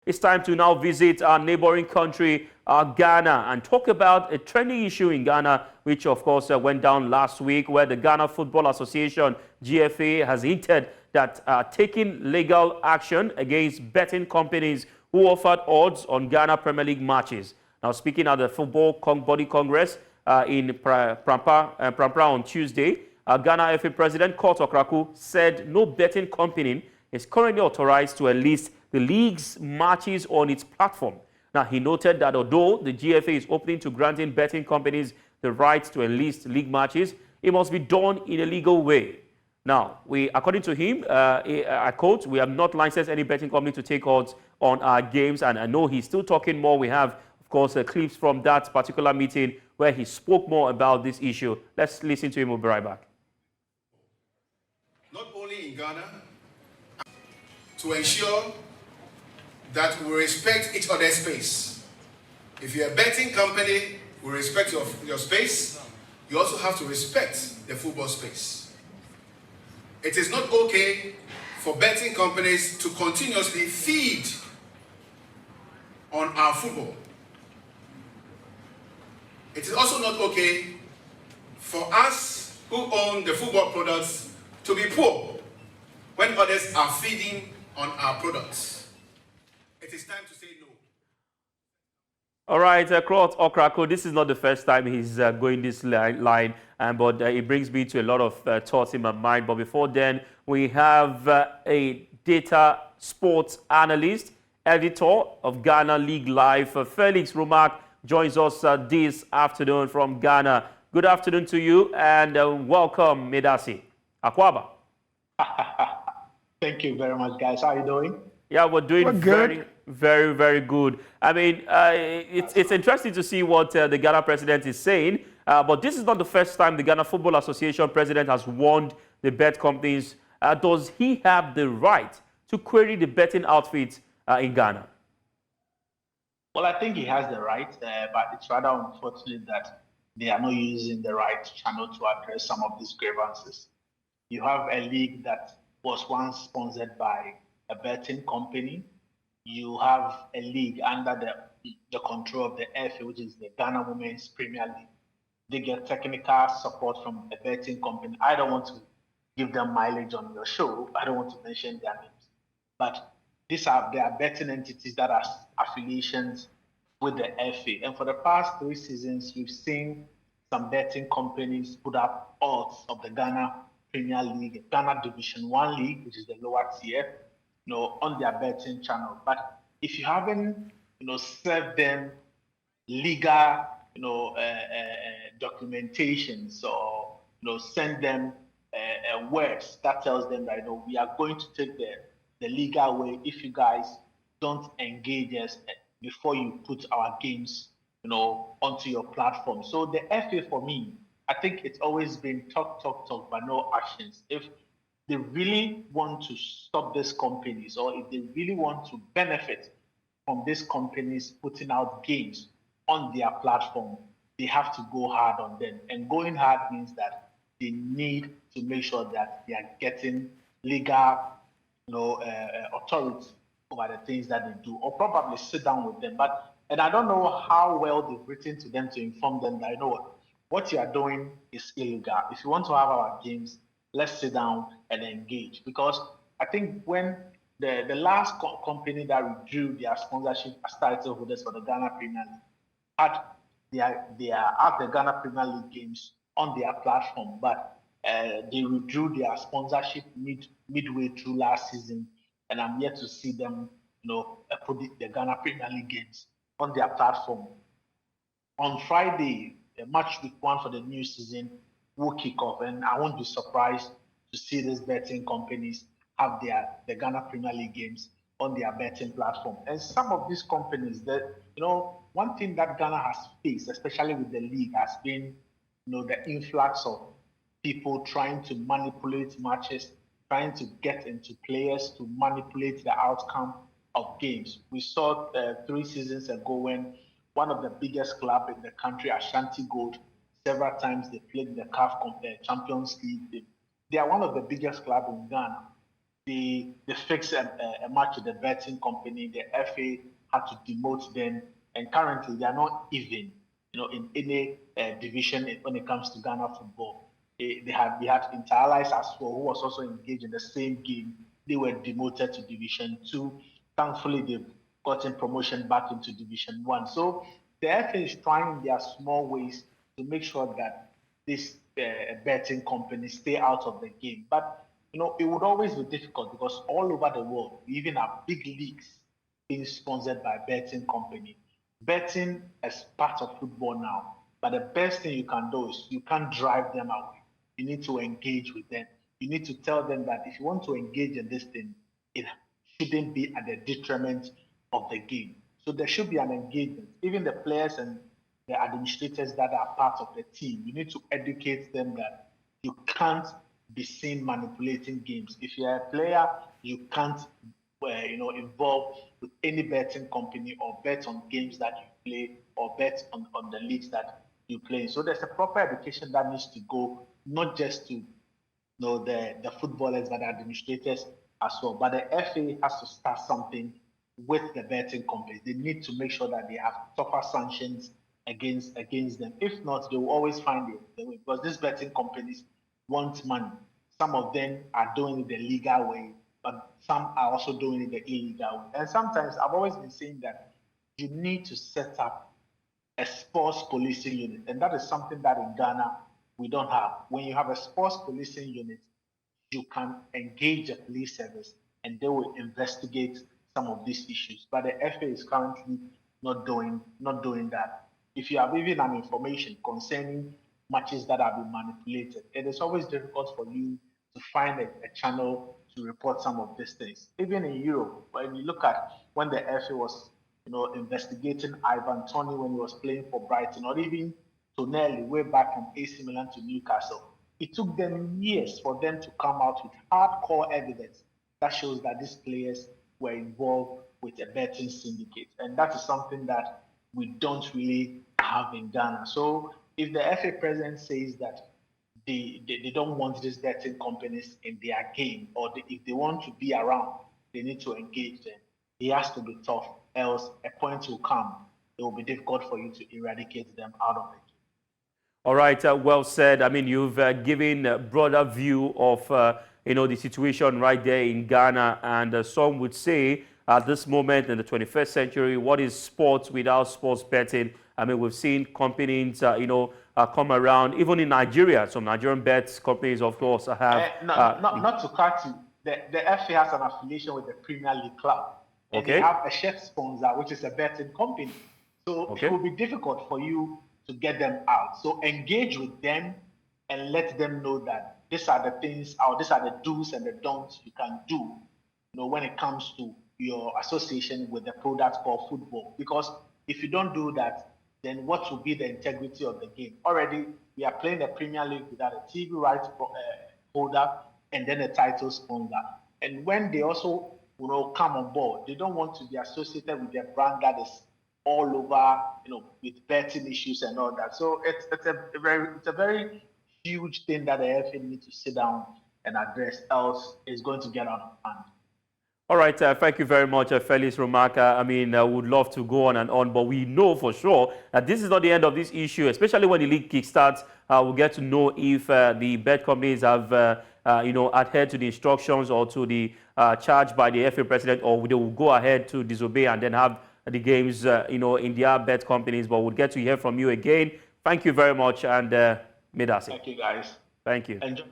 It's time to now visit our neighboring country, Ghana, and talk about a trending issue in Ghana, which of course went down last week, where the Ghana Football Association, GFA, has hinted that taking legal action against betting companies who offered odds on Ghana Premier League matches. Now, speaking at the Football Body Congress in Prampram on Tuesday, Ghana FA President Kurt Okraku said no betting company is currently authorized to enlist the league's matches on its platform. Now, he noted that although the GFA is open to granting betting companies the right to enlist league matches, it must be done in a legal way. Now, according to him, I quote, "We have not licensed any betting company to take odds on our games," and I know he's still talking more. We have, of course, clips from that particular meeting where he spoke more about this issue. Let's listen to him. We'll be right back. Not only in Ghana, to ensure that we respect each other's space. If you're a betting company, we respect your space. You also have to respect the football space. It is not okay for betting companies to continuously feed on our football. It is also not okay for us who own the football products to be poor when others are feeding on our products. It is time to say no. All right, Kurt Okraku, this is not the first time he's going this line, but it brings me to a lot of thoughts in my mind. But before then, we have a data sports analyst, editor of Ghana League Live, Felix Romark, joins us this afternoon from Ghana. Good afternoon to you, and welcome, Medasi. Akwaba. Thank you very much, guys. How are you doing? Yeah, we're doing very good. I mean, it's interesting to see what the Ghana president is saying, but this is not the first time the Ghana Football Association president has warned the bet companies. Does he have the right to query the betting outfits in Ghana? Well, I think he has the right, but it's rather unfortunate that they are not using the right channel to address some of these grievances. You have a league that was once sponsored by a betting company. You have a league under the control of the FA, which is the Ghana Women's Premier League. They get technical support from a betting company. I don't want to give them mileage on your show. I don't want to mention their names. But they are betting entities that are affiliations with the FA. And for the past 3 seasons, we've seen some betting companies put up odds of the Ghana Premier League, Ghana Division 1 League, which is the lower tier, on their betting channel. But if you haven't, served them legal, documentations, or send them words that tells them that we are going to take the legal way if you guys don't engage us before you put our games, onto your platform. So the FA, for me, I think it's always been talk, but no actions. If they really want to stop these companies, or if they really want to benefit from these companies putting out games on their platform, they have to go hard on them. And going hard means that they need to make sure that they are getting legal, authority over the things that they do, or probably sit down with them. And I don't know how well they've written to them to inform them that, what you are doing is illegal. If you want to have our games, let's sit down and engage. Because I think when the last company that withdrew their sponsorship as title holders for the Ghana Premier League had the Ghana Premier League games on their platform, but they withdrew their sponsorship midway through last season, and I'm yet to see them, put the Ghana Premier League games on their platform. On Friday, match week 1 for the new season will kick off, and I won't be surprised to see these betting companies have the Ghana Premier League games on their betting platform. And some of these companies, that one thing that Ghana has faced, especially with the league, has been the influx of people trying to manipulate matches, trying to get into players to manipulate the outcome of games. We saw 3 seasons ago when one of the biggest clubs in the country, Ashanti Gold, several times they played in the CAF Champions League. They are one of the biggest clubs in Ghana. they fixed a match with the betting company. The FA had to demote them, and currently they are not even, in any division when it comes to Ghana football. We had Inter-Allies as well, who was also engaged in the same game. They were demoted to Division 2. Thankfully, they've gotten promotion back into Division 1. So the FA is trying their small ways to make sure that these betting companies stay out of the game. But it would always be difficult because all over the world, we even have big leagues being sponsored by betting company. Betting is part of football now, but the best thing you can do is you can't drive them away. You need to engage with them. You need to tell them that if you want to engage in this thing, it shouldn't be at the detriment of the game. So there should be an engagement. Even the players and the administrators that are part of the team, you need to educate them that you can't be seen manipulating games. If you're a player, you can't involve with any betting company or bet on games that you play or bet on the leagues that you play. So there's a proper education that needs to go, not just to the footballers but the administrators as well. But the FA has to start something with the betting companies. They need to make sure that they have tougher sanctions against them. If not, they will always find the way, because these betting companies want money. Some of them are doing it the legal way, but some are also doing it the illegal way. And sometimes I've always been saying that you need to set up a sports policing unit, and that is something that in Ghana we don't have. When you have a sports policing unit, you can engage the police service and they will investigate some of these issues. But the FA is currently not doing that. If you have even an information concerning matches that have been manipulated, it is always difficult for you to find a channel to report some of these things. Even in Europe, when you look at when the FA was investigating Ivan Toney when he was playing for Brighton, or even Tonelli way back from AC Milan to Newcastle, it took them years for them to come out with hardcore evidence that shows that these players were involved with a betting syndicate. And that is something that we don't really have in Ghana. So if the FA president says that they don't want these betting companies in their game, or if they want to be around, they need to engage them. He has to be tough, else a point will come. It will be difficult for you to eradicate them out of it. All right, well said. I mean, you've given a broader view of the situation right there in Ghana, and some would say at this moment in the 21st century, what is sports without sports betting? I mean, we've seen companies, come around. Even in Nigeria, some Nigerian bets companies, of course, have. Not to cut you, the FA has an affiliation with the Premier League club, and they have a shirt sponsor, which is a betting company. So it will be difficult for you to get them out. So engage with them and let them know that these are the things, or these are the do's and the don'ts you can do, when it comes to your association with the product called football. Because if you don't do that, then what will be the integrity of the game? Already, we are playing the Premier League without a TV rights holder and then a title sponsor. And when they also come on board, they don't want to be associated with their brand that is all over, with betting issues and all that. So it's a very huge thing that the FA needs to sit down and address, else it's going to get out of hand. All right, thank you very much, Felix Romark. I mean, I would love to go on, but we know for sure that this is not the end of this issue, especially when the league kickstarts. We'll get to know if the bet companies have, adhered to the instructions or to the charge by the FA president, or they will go ahead to disobey and then have the games, in their bet companies. But we'll get to hear from you again. Thank you very much, and may that's it. Thank you, guys. Thank you. Enjoy.